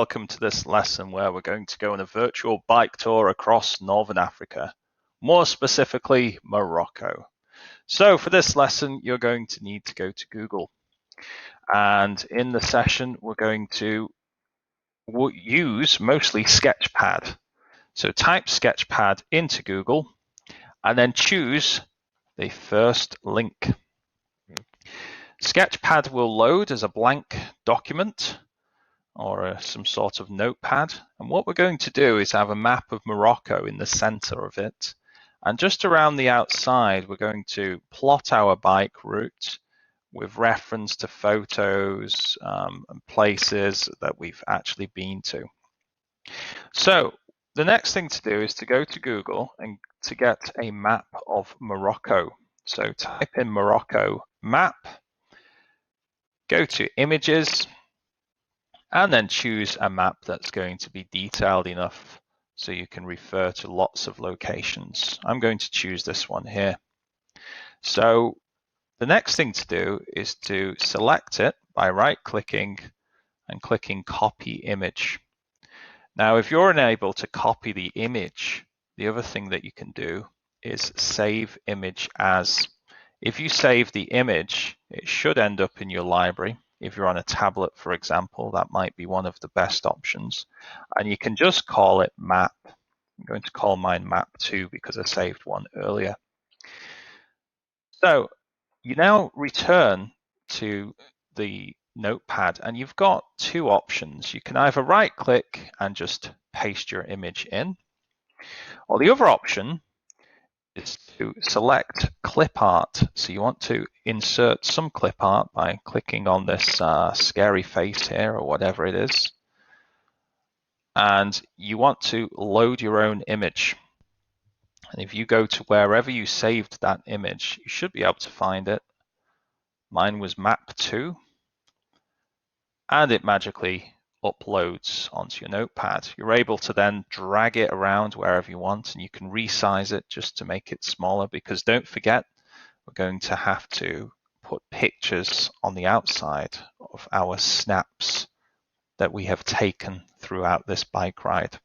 Welcome to this lesson where we're going to go on a virtual bike tour across Northern Africa, more specifically Morocco. So for this lesson, you're going to need to go to Google. And in the session, we're going to use mostly Sketchpad. So type Sketchpad into Google and then choose the first link. Sketchpad will load as a blank document or some sort of notepad. And what we're going to do is have a map of Morocco in the center of it. And just around the outside, we're going to plot our bike route with reference to photos and places that we've actually been to. So the next thing to do is to go to Google and to get a map of Morocco. So type in Morocco map, go to images, and then choose a map that's going to be detailed enough so you can refer to lots of locations. I'm going to choose this one here. So the next thing to do is to select it by right-clicking and clicking Copy Image. Now, if you're unable to copy the image, the other thing that you can do is Save Image As. If you save the image, it should end up in your library. If you're on a tablet, for example, that might be one of the best options. And you can just call it map. I'm going to call mine map 2 because I saved one earlier. So you now return to the notepad and you've got two options. You can either right click and just paste your image in, or the other option is to select clip art. So you want to insert some clip art by clicking on this scary face here or whatever it is. And you want to load your own image. And if you go to wherever you saved that image, you should be able to find it. Mine was map 2. And it magically uploads onto your notepad. You're able to then drag it around wherever you want, and you can resize it just to make it smaller, because don't forget, we're going to have to put pictures on the outside of our snaps that we have taken throughout this bike ride.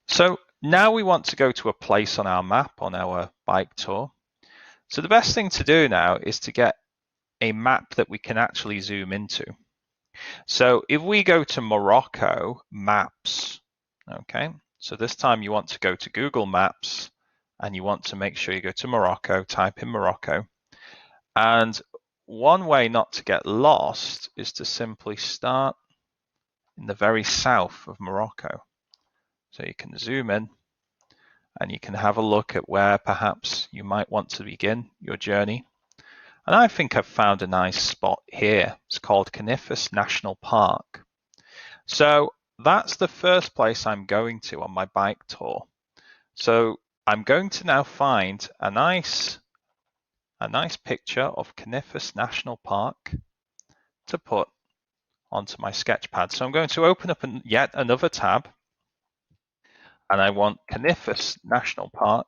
So now we want to go to a place on our map on our bike tour. So the best thing to do now is to get a map that we can actually zoom into. So if we go to Morocco Maps, okay, so this time you want to go to Google Maps and you want to make sure you go to Morocco, type in Morocco. And one way not to get lost is to simply start in the very south of Morocco. So you can zoom in and you can have a look at where perhaps you might want to begin your journey. And I think I've found a nice spot here. It's called Canifis National Park. So that's the first place I'm going to on my bike tour. So I'm going to now find a nice picture of Canifis National Park to put onto my sketchpad. So I'm going to open up yet another tab, and I want Canifis National Park.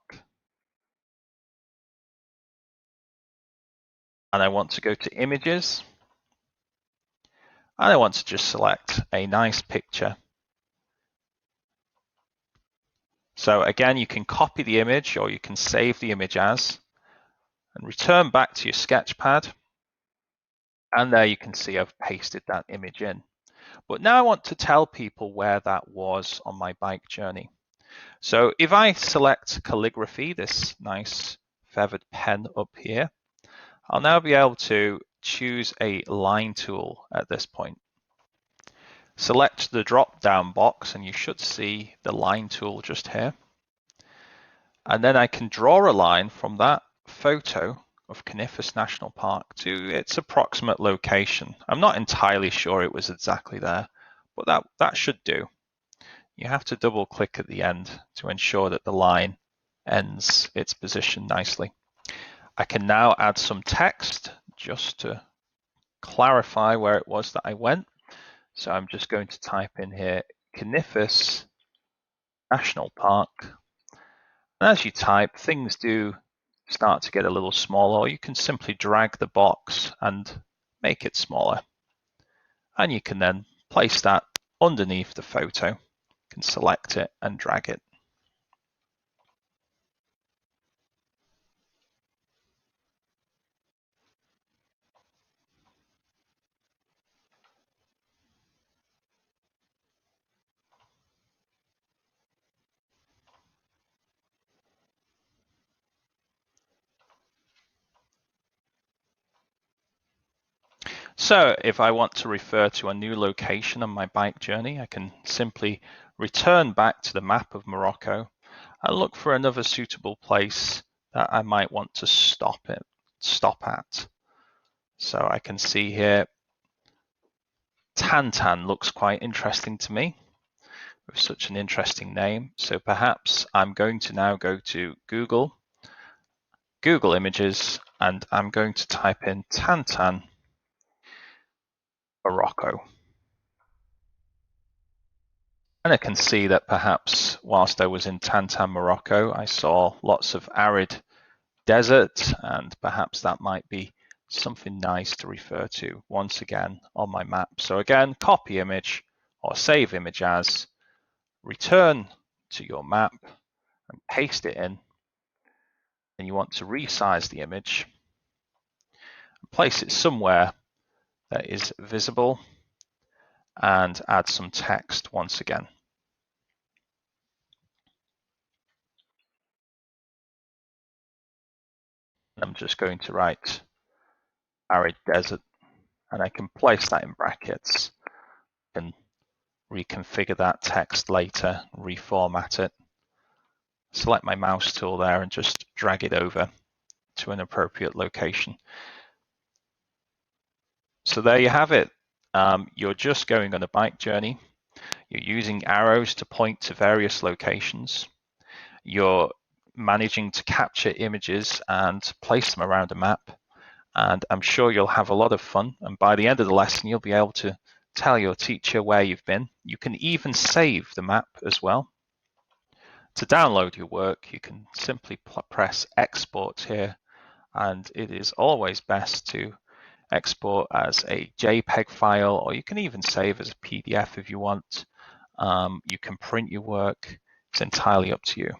And I want to go to images, and I want to just select a nice picture. So again, you can copy the image or you can save the image as and return back to your sketchpad. And there you can see I've pasted that image in. But now I want to tell people where that was on my bike journey. So if I select calligraphy, this nice feathered pen up here, I'll now be able to choose a line tool at this point. Select the drop-down box and you should see the line tool just here. And then I can draw a line from that photo of Canifis National Park to its approximate location. I'm not entirely sure it was exactly there, but that should do. You have to double click at the end to ensure that the line ends its position nicely. I can now add some text just to clarify where it was that I went. So I'm just going to type in here, Canifis National Park. And as you type, things do start to get a little smaller, or you can simply drag the box and make it smaller. And you can then place that underneath the photo. You can select it and drag it. So if I want to refer to a new location on my bike journey, I can simply return back to the map of Morocco and look for another suitable place that I might want to stop at. So I can see here, Tantan looks quite interesting to me with such an interesting name. So perhaps I'm going to now go to Google Images, and I'm going to type in Tantan, Morocco. And I can see that perhaps whilst I was in Tantan, Morocco, I saw lots of arid desert, and perhaps that might be something nice to refer to once again on my map. So again, copy image or save image as, return to your map and paste it in. And you want to resize the image, place it somewhere that is visible, and add some text once again. I'm just going to write arid desert, and I can place that in brackets and reconfigure that text later, reformat it, select my mouse tool there and just drag it over to an appropriate location. So there you have it. You're just going on a bike journey. You're using arrows to point to various locations. You're managing to capture images and place them around a map. And I'm sure you'll have a lot of fun. And by the end of the lesson, you'll be able to tell your teacher where you've been. You can even save the map as well. To download your work, you can simply press export here, and it is always best to export as a JPEG file, or you can even save as a PDF if you want. You can print your work. It's entirely up to you.